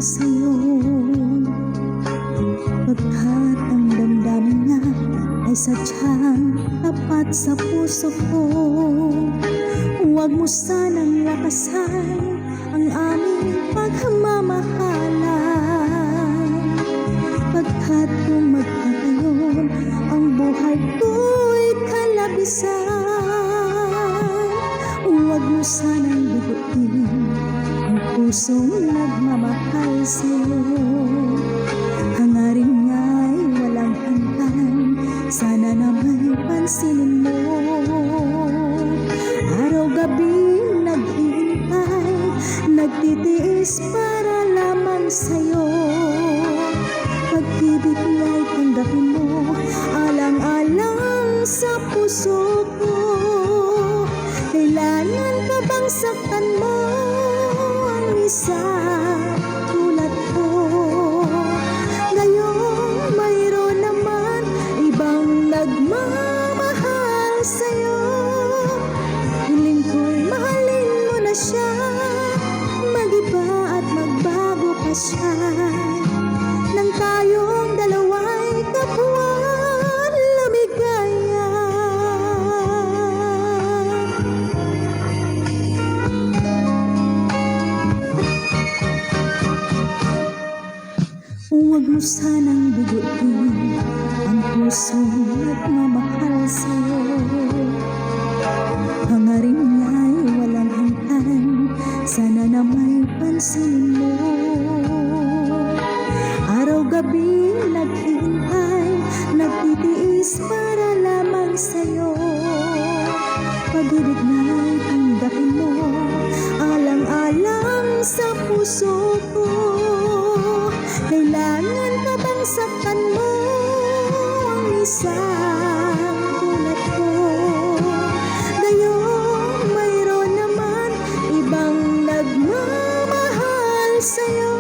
sa'yo. Pagkat ang damdamin nga ay sadyang tapat sa puso ko, huwag mo sanang lakasan ang aming pagmamahalan. Pagkat kung magkatayon, ang buhay ko'y kalabisan. Huwag mo sanang biguin ang pusong nagmamahal sa'yo. Hangarin nga'y walang hanggan, sana na may pansinin mo. Araw-gabi naghihintay, nagtitiis para lamang sa'yo. Pag-ibig nga'y tanggapin mo, alang-alang sa puso ko. Kailangan ka bang saktan mo ang isa tulad ko? Ngayong mayroon naman ibang nagmamahal sa'yo. Hiling ko'y mahalin mo na siya, mag-iba at magbago pa siya, nang tayong dalawa'y kapwa lumigaya. Huwag mo sanang biguin ang pusong nagmamahal sa'yo. Hangarin nga'y walang hanggan, sana na may pansinin mo. Araw-gabi naghihintay, nagtitiis para lamang sa'yo. Pag-ibig na'y tanggapin mo, alang-alang sa puso ko. Kailangan ka bang saktan mo ang isang tulad ko? Ngayong mayroon naman ibang nagmamahal sa'yo.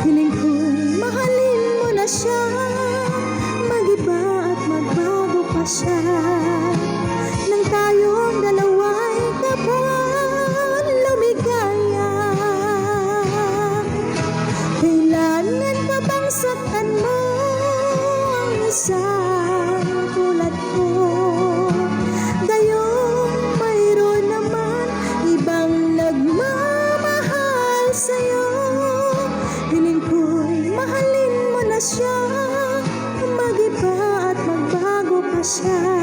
Hiling ko'y mahalin mo na siya, mag-iba at magbago pa siya, nang tayong dalawa'y kapwa lumigaya. Kailangan ka bang saktan mo ang isang tulad ko? Ngayong mayroon naman ibang nagmamahal sa'yo. Hiling ko'y mahalin mo na siya, mag-iba at magbago pa siya,